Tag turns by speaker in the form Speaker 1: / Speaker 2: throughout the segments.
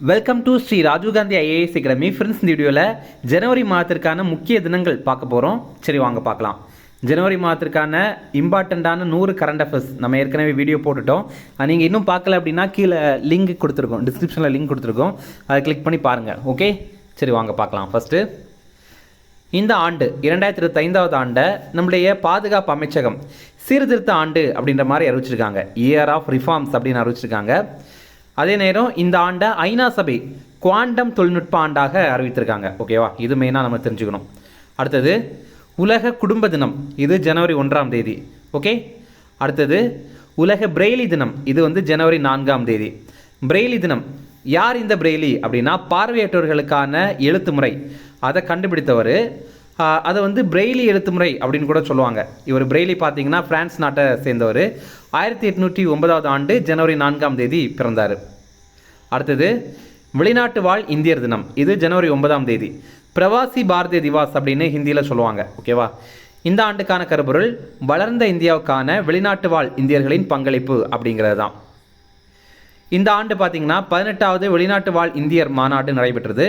Speaker 1: Welcome to Shri Rajiv Gandhi IAS academy. Friends, இந்த வீடியோவில் ஜனவரி மாதத்திற்கான முக்கிய தினங்கள் பார்க்க போகிறோம். சரி, வாங்க பார்க்கலாம். ஜனவரி மாதத்திற்கான இம்பார்ட்டண்ட்டான 100 கரண்ட் அஃபேர்ஸ் நம்ம ஏற்கனவே வீடியோ போட்டுட்டோம். நீங்கள் இன்னும் பார்க்கல அப்படின்னா கீழே லிங்க் கொடுத்துருக்கோம், டிஸ்கிரிப்ஷனில் லிங்க் கொடுத்துருக்கோம், அதை கிளிக் பண்ணி பாருங்கள். ஓகே, சரி வாங்க பார்க்கலாம். ஃபஸ்ட்டு, இந்த ஆண்டு 2025வது ஆண்டை நம்முடைய பாதுகாப்பு அமைச்சகம் சீர்திருத்த ஆண்டு அப்படின்ற மாதிரி அறிவிச்சிருக்காங்க. இயர் ஆஃப் ரிஃபார்ம்ஸ் அப்படின்னு அறிவிச்சிருக்காங்க. அதே நேரம் இந்த ஆண்டை ஐநா சபை குவாண்டம் தொழில்நுட்ப ஆண்டாக அறிவித்திருக்காங்க. ஓகேவா, இது மெயினாக நம்ம தெரிஞ்சுக்கணும். அடுத்தது, உலக குடும்ப தினம், இது ஜனவரி 1ஆம் தேதி. ஓகே, அடுத்தது உலக பிரெய்லி தினம், இது ஜனவரி 4ஆம் தேதி. பிரெய்லி தினம், யார் இந்த பிரெய்லி அப்படின்னா பார்வையற்றவர்களுக்கான எழுத்து முறை அதை கண்டுபிடித்தவர். அதை பிரெய்லி எழுத்து முறை அப்படின்னு கூட சொல்லுவாங்க. இவர் பிரெய்லி பார்த்தீங்கன்னா பிரான்ஸ் நாட்டை சேர்ந்தவர். 1809வது ஆண்டு ஜனவரி 4ஆம் தேதி பிறந்தார். அடுத்தது, வெளிநாட்டு வாழ் இந்தியர் தினம், இது ஜனவரி 9ஆம் தேதி. பிரவாசி பாரதிய திவாஸ் அப்படின்னு ஹிந்தியில் சொல்லுவாங்க. ஓகேவா, இந்த ஆண்டுக்கான கருப்பொருள் வளர்ந்த இந்தியாவுக்கான வெளிநாட்டு வாழ் இந்தியர்களின் பங்களிப்பு அப்படிங்கிறது தான். இந்த ஆண்டு பார்த்தீங்கன்னா 18வது வெளிநாட்டு வாழ் இந்தியர் மாநாடு நடைபெற்றது.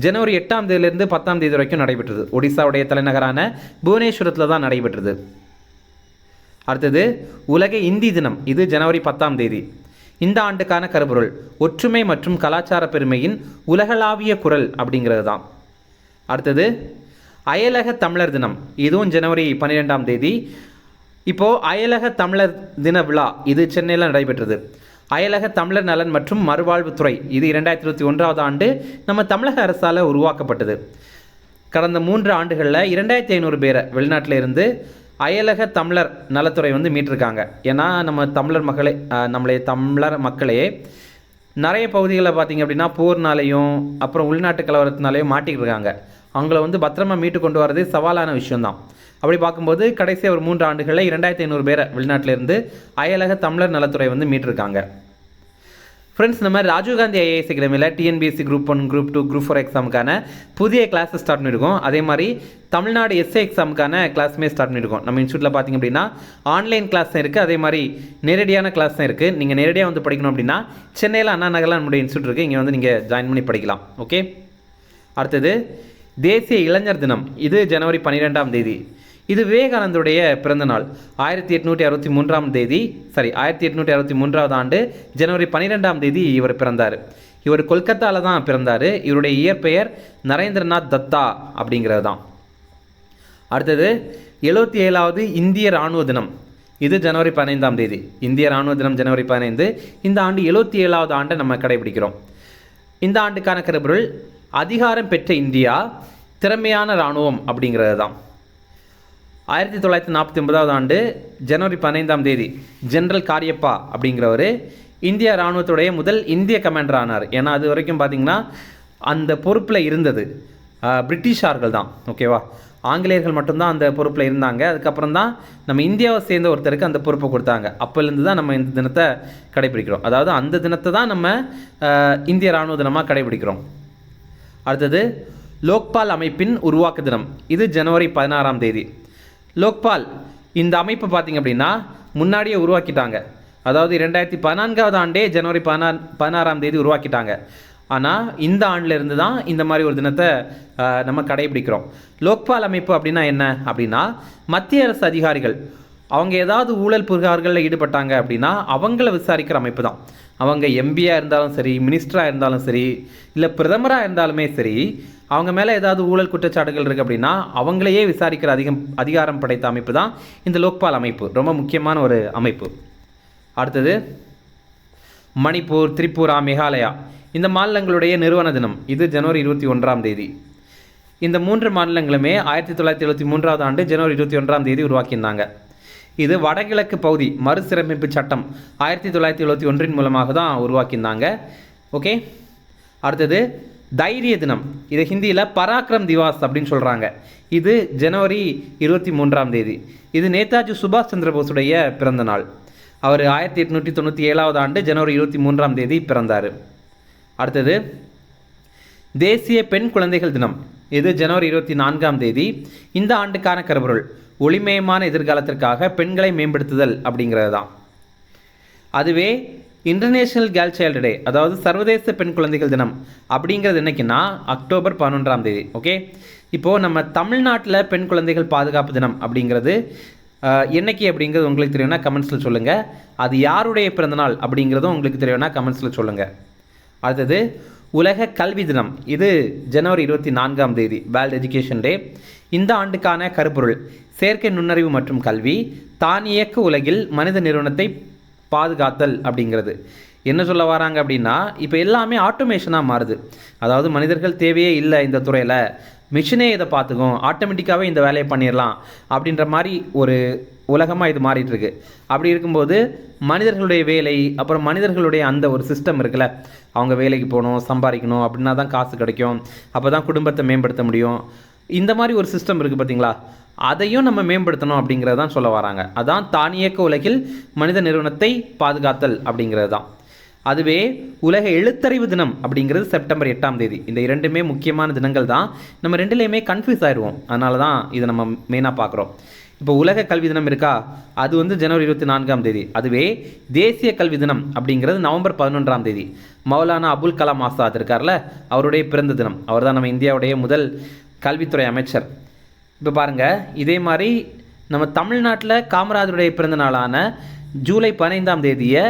Speaker 1: ஜனவரி 8ஆம் தேதியிலிருந்து 10ஆம் தேதி வரைக்கும் நடைபெற்றது. ஒடிசாவுடைய தலைநகரான புவனேஸ்வரத்தில் தான் நடைபெற்றது. அடுத்தது, உலக இந்தி தினம், இது ஜனவரி 10ஆம் தேதி. இந்த ஆண்டுக்கான கருப்பொருள் ஒற்றுமை மற்றும் கலாச்சார பெருமையின் உலகளாவிய குரல் அப்படிங்கிறது தான். அடுத்தது, அயலக தமிழர் தினம், இதுவும் ஜனவரி 12ஆம் தேதி. இப்போது அயலக தமிழர் தின விழா இது சென்னையில் நடைபெற்றது. அயலக தமிழர் நலன் மற்றும் மறுவாழ்வுத்துறை, இது 2021வது ஆண்டு நம்ம தமிழக அரசால் உருவாக்கப்பட்டது. கடந்த 3 ஆண்டுகளில் 2500 பேரை வெளிநாட்டில் இருந்து அயலக தமிழர் நலத்துறை மீட்டிருக்காங்க. ஏன்னா நம்ம தமிழர் மக்களே நிறைய பகுதிகளில் பார்த்திங்க அப்படின்னா போர்னாலையும் அப்புறம் உள்நாட்டு கலவரத்தினாலையும் மாட்டிக்கிட்டு இருக்காங்க. அவங்கள பத்திரமா மீட்டு கொண்டு வரது சவாலான விஷயம்தான். அப்படி பார்க்கும்போது கடைசி ஒரு 3 ஆண்டுகளில் 2500 பேரை வெளிநாட்டிலிருந்து அயலக தமிழர் நலத்துறை மீட்டிருக்காங்க. ஃப்ரெண்ட்ஸ், நம்ம ராஜீவ்காந்தி ஐஏஎஸ் அகாடமியில் டிஎன்பிஎஸ்சி குரூப் 1, குரூப் 2, குரூப் 4 எக்ஸாமுக்கான புதிய கிளாஸஸ் ஸ்டார்ட் பண்ணியிருக்கோம். அதே மாதிரி தமிழ்நாடு எஸ்ஏ எக்ஸாமுக்கான கிளாஸுமே ஸ்டார்ட் பண்ணியிருக்கோம். நம்ம இன்ஸ்டியூட்டில் பார்த்திங்க அப்படின்னா ஆன்லைன் கிளாஸும் இருக்குது, அதே மாதிரி நேரடியான கிளாஸும் இருக்குது. நீங்கள் நேரடியாக படிக்கணும் அப்படின்னா சென்னையில் அண்ணா நகரில் நம்முடைய இன்ஸ்டியூட் இருக்குது, இங்கே நீங்கள் ஜாயின் பண்ணி படிக்கலாம். ஓகே, அடுத்தது தேசிய இளைஞர் தினம், இது ஜனவரி 12ஆம் தேதி. இது விவேகானந்தருடைய பிறந்த நாள். 1863வது ஆண்டு ஜனவரி 12ஆம் தேதி இவர் பிறந்தார். இவர் கொல்கத்தாவில் தான் பிறந்தார். இவருடைய இயற்பெயர் நரேந்திரநாத் தத்தா அப்படிங்கிறது தான். அடுத்தது, 77வது இந்திய இராணுவ தினம், இது ஜனவரி 15ஆம் தேதி. இந்திய இராணுவ தினம் ஜனவரி 15. இந்த ஆண்டு 77வது ஆண்டை நம்ம கடைபிடிக்கிறோம். இந்த ஆண்டுக்கான கருப்பொருள் அதிகாரம் பெற்ற இந்தியா, திறமையான இராணுவம் அப்படிங்கிறது தான். 1949வது ஆண்டு ஜனவரி 15ஆம் தேதி ஜெனரல் காரியப்பா அப்படிங்கிறவர் இந்திய இராணுவத்துடைய முதல் இந்திய கமாண்டர் ஆனார். ஏன்னா அது வரைக்கும் பார்த்திங்கன்னா அந்த பொறுப்பில் இருந்தது பிரிட்டிஷார்கள் தான். ஓகேவா, ஆங்கிலேயர்கள் மட்டும்தான் அந்த பொறுப்பில் இருந்தாங்க. அதுக்கப்புறம் தான் நம்ம இந்தியாவை சேர்ந்த ஒருத்தருக்கு அந்த பொறுப்பை கொடுத்தாங்க. அப்போலேருந்து தான் நம்ம இந்த தினத்தை கடைபிடிக்கிறோம். அதாவது அந்த தினத்தை தான் நம்ம இந்திய இராணுவ தினமாக கடைபிடிக்கிறோம். அடுத்தது, லோக்பால் அமைப்பின் உருவாக்க தினம், இது ஜனவரி 16ஆம் தேதி. லோக்பால் இந்த அமைப்பு பார்த்திங்க அப்படின்னா முன்னாடியே உருவாக்கிட்டாங்க. அதாவது 2014வது ஆண்டே ஜனவரி 16ஆம் தேதி உருவாக்கிட்டாங்க. ஆனால் இந்த ஆண்டிலிருந்து தான் இந்த மாதிரி ஒரு தினத்தை நம்ம கடைபிடிக்கிறோம். லோக்பால் அமைப்பு அப்படின்னா என்ன அப்படின்னா, மத்திய அரசு அதிகாரிகள் அவங்க ஏதாவது ஊழல் புகார்களில் ஈடுபட்டாங்க அப்படின்னா அவங்கள விசாரிக்கிற அமைப்பு தான். அவங்க எம்பியாக இருந்தாலும் சரி, மினிஸ்டராக இருந்தாலும் சரி, இல்லை பிரதமராக இருந்தாலுமே சரி, அவங்க மேலே ஏதாவது ஊழல் குற்றச்சாட்டுகள் இருக்குது அப்படின்னா அவங்களையே விசாரிக்கிற அதிகாரம் படைத்த அமைப்பு தான் இந்த லோக்பால் அமைப்பு. ரொம்ப முக்கியமான ஒரு அமைப்பு. அடுத்தது, மணிப்பூர், திரிபுரா, மேகாலயா இந்த மாநிலங்களுடைய நிறுவன தினம், இது ஜனவரி 21ஆம் தேதி. இந்த 3 மாநிலங்களுமே 1973வது ஆண்டு ஜனவரி 21ஆம் தேதி உருவாக்கியிருந்தாங்க. இது வடகிழக்கு பகுதி மறுசீரமைப்பு சட்டம் 1971 மூலமாக தான் உருவாக்கியிருந்தாங்க. ஓகே, அடுத்தது தைரிய தினம், இது ஹிந்தியில் பராக்கிரம் திவாஸ் அப்படின்னு சொல்கிறாங்க. இது ஜனவரி 23ஆம் தேதி. இது நேதாஜி சுபாஷ் சந்திர போஸுடைய பிறந்த நாள். அவர் 1897வது ஆண்டு ஜனவரி 23ஆம் தேதி பிறந்தார். அடுத்தது, தேசிய பெண் குழந்தைகள் தினம், இது ஜனவரி 24ஆம் தேதி. இந்த ஆண்டுக்கான கருப்பொருள் ஒளிமயமான எதிர்காலத்திற்காக பெண்களை மேம்படுத்துதல் அப்படிங்கிறது தான். அதுவே இன்டர்நேஷ்னல் கேர்ள் சைல்டு டே, அதாவது சர்வதேச பெண் குழந்தைகள் தினம் அப்படிங்கிறது என்னைக்குன்னா அக்டோபர் 11ஆம் தேதி. ஓகே, இப்போது நம்ம தமிழ்நாட்டில் பெண் குழந்தைகள் பாதுகாப்பு தினம் அப்படிங்கிறது என்னைக்கு அப்படிங்கிறது உங்களுக்கு தெரியும்னா கமெண்ட்ஸில் சொல்லுங்கள். அது யாருடைய பிறந்தநாள் அப்படிங்கிறதும் உங்களுக்கு தெரியும்னா கமெண்ட்ஸில் சொல்லுங்கள். அடுத்தது உலக கல்வி தினம், இது ஜனவரி 24ஆம் தேதி, வேர்ல்டு எஜுகேஷன் டே. இந்த ஆண்டுக்கான கருப்பொருள் செயற்கை நுண்ணறிவு மற்றும் கல்வி, தானியக்க உலகில் மனித நிறுவனத்தை பாதுகாத்தல் அப்படிங்கிறது. என்ன சொல்ல வராங்க அப்படின்னா, இப்போ எல்லாமே ஆட்டோமேஷனாக மாறுது. அதாவது மனிதர்கள் தேவையே இல்லை இந்த துறையில், மிஷினே இதை பார்த்துக்கும், ஆட்டோமேட்டிக்காகவே இந்த வேலையை பண்ணிடலாம் அப்படின்ற மாதிரி ஒரு உலகமாக இது மாறிட்டுருக்கு. அப்படி இருக்கும்போது மனிதர்களுடைய வேலை, அப்புறம் மனிதர்களுடைய அந்த ஒரு சிஸ்டம் இருக்குல்ல, அவங்க வேலைக்கு போகணும், சம்பாதிக்கணும், அப்படின்னா தான் காசு கிடைக்கும், அப்போ தான் குடும்பத்தை மேம்படுத்த முடியும். இந்த மாதிரி ஒரு சிஸ்டம் இருக்குது பார்த்தீங்களா, அதையும் நம்ம மேம்படுத்தணும் அப்படிங்கிறது தான் சொல்ல வராங்க. அதான் தானியக்க உலகில் மனித நிறுவனத்தை பாதுகாத்தல் அப்படிங்கிறது தான். அதுவே உலக எழுத்தறிவு தினம் அப்படிங்கிறது செப்டம்பர் 8ஆம் தேதி. இந்த இரண்டுமே முக்கியமான தினங்கள் தான். நம்ம ரெண்டுலேயுமே கன்ஃபியூஸ் ஆயிடுவோம், அதனால தான் இதை நம்ம மெயினாக பார்க்குறோம். இப்போ உலக கல்வி தினம் இருக்கா, அது வந்து ஜனவரி 24ஆம் தேதி. அதுவே தேசிய கல்வி தினம் அப்படிங்கிறது நவம்பர் 11ஆம் தேதி. மௌலானா அபுல் கலாம் ஆசாத் இருக்கார்ல, அவருடைய பிறந்த தினம். அவர் தான் நம்ம இந்தியாவுடைய முதல் கல்வித்துறை அமைச்சர். இப்போ பாருங்கள், இதே மாதிரி நம்ம தமிழ்நாட்டில் காமராஜருடைய பிறந்த நாளான ஜூலை 15ஆம் தேதியை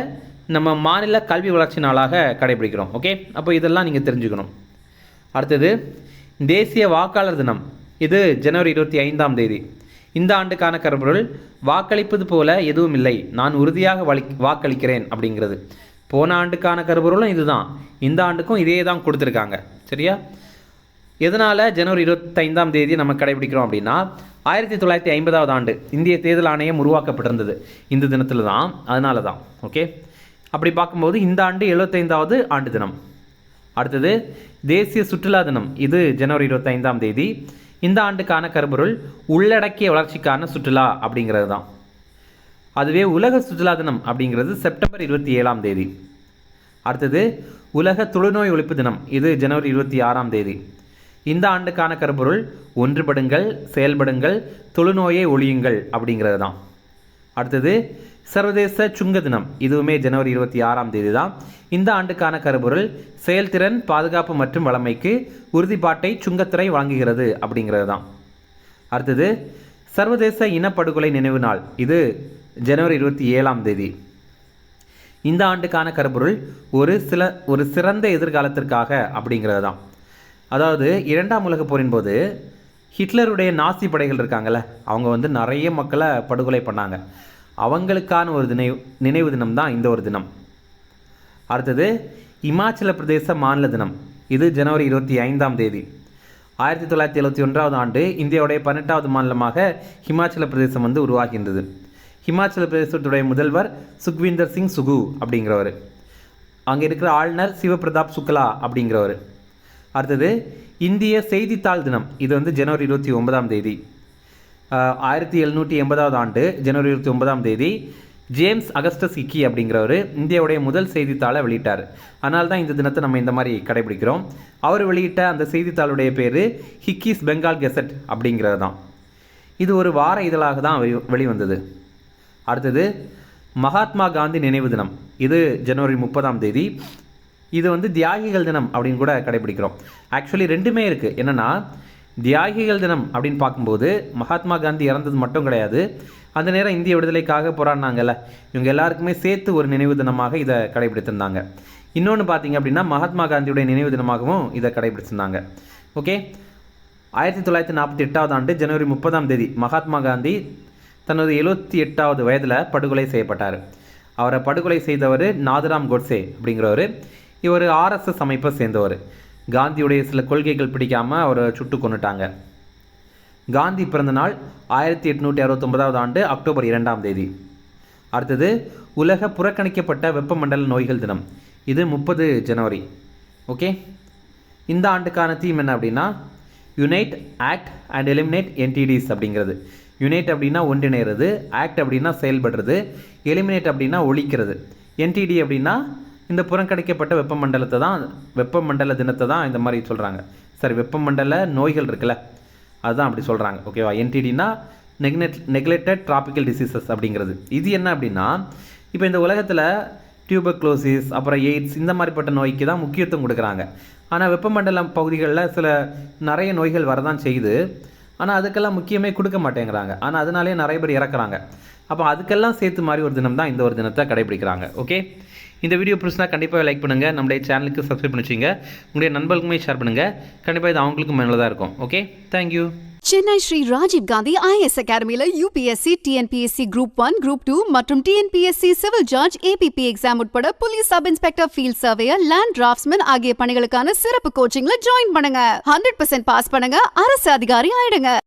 Speaker 1: நம்ம மாநில கல்வி வளர்ச்சி நாளாக கடைபிடிக்கிறோம். ஓகே, அப்போ இதெல்லாம் நீங்கள் தெரிஞ்சுக்கணும். அடுத்தது தேசிய வாக்காளர் தினம், இது ஜனவரி 25ஆம் தேதி. இந்த ஆண்டுக்கான கருப்பொருள் வாக்களிப்பது போல எதுவும் இல்லை, நான் உறுதியாக வாக்களிக்கிறேன் அப்படிங்கிறது. போன ஆண்டுக்கான கருப்பொருளும் இதுதான், இந்த ஆண்டுக்கும் இதே தான் கொடுத்துருக்காங்க. சரியா? எதனால் ஜனவரி 25ஆம் தேதி நம்ம கடைபிடிக்கிறோம் அப்படின்னா, 1950ஆவது ஆண்டு இந்திய தேர்தல் ஆணையம் உருவாக்கப்பட்டிருந்தது இந்த தினத்தில் தான், அதனால தான். ஓகே, அப்படி பார்க்கும்போது இந்த ஆண்டு 75ஆவது ஆண்டு தினம். அடுத்தது தேசிய சுற்றுலா தினம், இது ஜனவரி 25ஆம் தேதி. இந்த ஆண்டுக்கான கருப்பொருள் உள்ளடக்கிய வளர்ச்சிக்கான சுற்றுலா அப்படிங்கிறது தான். அதுவே உலக சுற்றுலா தினம் அப்படிங்கிறது செப்டம்பர் 27ஆம் தேதி. அடுத்தது உலக தொழுநோய் ஒழிப்பு தினம், இது ஜனவரி 26ஆம் தேதி. இந்த ஆண்டுக்கான கருப்பொருள் ஒன்றுபடுங்கள், செயல்படுங்கள், தொழுநோயை ஒழியுங்கள் அப்படிங்கிறது தான். அடுத்தது சர்வதேச சுங்க தினம், இதுவுமே ஜனவரி 26ஆம் தேதி தான். இந்த ஆண்டுக்கான கருப்பொருள் செயல்திறன், பாதுகாப்பு மற்றும் வளமைக்கு உறுதிப்பாட்டை சுங்கத்துறை வழங்குகிறது அப்படிங்கிறது தான். அடுத்தது சர்வதேச இனப்படுகொலை நினைவு நாள், இது ஜனவரி 27ஆம் தேதி. இந்த ஆண்டுக்கான கருப்பொருள் ஒரு சிறந்த எதிர்காலத்திற்காக அப்படிங்கிறது தான். அதாவது 2ஆம் உலகப் போரின் போது ஹிட்லருடைய நாசி படைகள் இருக்காங்கள்ல, அவங்க வந்து நிறைய மக்களை படுகொலை பண்ணாங்க. அவங்களுக்கான ஒரு நினைவு தினம் தான் இந்த ஒரு தினம். அடுத்தது இமாச்சல பிரதேச மாநில தினம், இது ஜனவரி 25ஆம் தேதி. 1971ஆவது ஆண்டு இந்தியாவுடைய 18வது மாநிலமாக ஹிமாச்சல பிரதேசம் வந்து உருவாகின்றது. ஹிமாச்சல பிரதேசத்துடைய முதல்வர் சுக்வீந்தர் சிங் சுகு அப்படிங்கிறவர். அங்கே இருக்கிற ஆளுநர் சிவபிரதாப் சுக்லா அப்படிங்கிறவர். அடுத்தது இந்திய செய்தித்தாள் தினம், இது வந்து ஜனவரி 29ஆம் தேதி. 1780ஆவது ஆண்டு ஜனவரி 29ஆம் தேதி ஜேம்ஸ் அகஸ்டஸ் ஹிக்கி அப்படிங்கிறவர் இந்தியாவுடைய முதல் செய்தித்தாளை வெளியிட்டார். அதனால தான் இந்த தினத்தை நம்ம இந்த மாதிரி கடைபிடிக்கிறோம். அவர் வெளியிட்ட அந்த செய்தித்தாளுடைய பேர் ஹிக்கிஸ் பெங்கால் கெசட் அப்படிங்கிறது தான். இது ஒரு வார இதழாக தான் வெளிவந்தது. அடுத்தது மகாத்மா காந்தி நினைவு தினம், இது ஜனவரி 30ஆம் தேதி. இது வந்து தியாகிகள் தினம் அப்படின்னு கூட கடைபிடிக்கிறோம். ஆக்சுவலி ரெண்டுமே இருக்குது. என்னென்னா, தியாகிகள் தினம் அப்படின்னு பார்க்கும்போது மகாத்மா காந்தி இறந்தது மட்டும் கிடையாது, அந்த நேரம் இந்திய விடுதலைக்காக போராடினாங்கல்ல, இவங்க எல்லாருக்குமே சேர்த்து ஒரு நினைவு தினமாக இதை கடைபிடித்திருந்தாங்க. இன்னொன்று பார்த்தீங்க அப்படின்னா மகாத்மா காந்தியுடைய நினைவு தினமாகவும் இதை கடைபிடிச்சிருந்தாங்க. ஓகே, 1948ஆவது ஆண்டு ஜனவரி 30ஆம் தேதி மகாத்மா காந்தி தனது 78வது வயதில் படுகொலை செய்யப்பட்டார். அவரை படுகொலை செய்தவர் நாதுராம் கோட்சே அப்படிங்கிறவர். இவர் ஆர்எஸ்எஸ் அமைப்பை சேர்ந்தவர். காந்தியுடைய சில கொள்கைகள் பிடிக்காமல் அவரை சுட்டு கொண்டுட்டாங்க. காந்தி பிறந்த நாள் 1869ஆவது ஆண்டு அக்டோபர் 2ஆம் தேதி. அடுத்தது உலக புறக்கணிக்கப்பட்ட வெப்பமண்டல நோய்கள் தினம், இது 30 ஜனவரி. ஓகே, இந்த ஆண்டுக்கான தீம் என்ன அப்படின்னா unite, act and eliminate entities அப்படிங்கிறது. யுனைட் அப்படின்னா ஒன்றிணைகிறது, ஆக்ட் அப்படின்னா செயல்படுறது, எலிமினேட் அப்படின்னா ஒழிக்கிறது, என்டிடி அப்படின்னா இந்த புறக்கணிக்கப்பட்ட வெப்பமண்டல தினத்தை தான் இந்த மாதிரி சொல்கிறாங்க. சரி, வெப்பமண்டல நோய்கள் இருக்குல்ல, அதுதான் அப்படி சொல்கிறாங்க. ஓகேவா? என்டிடினா நெக்லெக்டட் ட்ராபிக்கல் டிசீசஸ் அப்படிங்கிறது. இது என்ன அப்படின்னா, இப்போ இந்த உலகத்தில் டியூபர்குலோசிஸ், அப்புறம் எய்ட்ஸ், இந்த மாதிரிப்பட்ட நோய்க்கு தான் முக்கியத்துவம் கொடுக்குறாங்க. ஆனால் வெப்பமண்டல பகுதிகளில் நிறைய நோய்கள் வரதான் செய்யுது. ஆனால் அதுக்கெல்லாம் முக்கியமே கொடுக்க மாட்டேங்கிறாங்க. ஆனால் அதனாலே நிறைய பேர் இறக்குறாங்க. அப்போ அதுக்கெல்லாம் சேர்த்து மாதிரி ஒரு தினம் தான் இந்த ஒரு தினத்தை கடைபிடிக்கிறாங்க. ஓகே, இந்த வீடியோ பிடிச்சினா கண்டிப்பாக லைக் பண்ணுங்கள், நம்மளுடைய சேனலுக்கு சப்ஸ்கிரைப் பண்ணி வச்சுங்க, உங்களுடைய நண்பர்களுக்குமே ஷேர் பண்ணுங்கள். கண்டிப்பாக இது அவங்களுக்கும் நல்லதாக இருக்கும். Okay, thank you.
Speaker 2: Chennai Shri Rajiv Gandhi IAS அகாடமியில யூபிஎஸ்சி, டிஎன்பிஎஸ்சி குரூப் 1, குரூப் 2 மற்றும் TNPSC civil judge, APP exam உட்பட police sub inspector, field surveyor, land draftsman ஆகிய பணிகளுக்கான சிறப்பு கோச்சிங்ல ஜாயின் பண்ணுங்க. 100% பாஸ் பண்ணுங்க, அரசு அதிகாரி ஆயிடுங்க.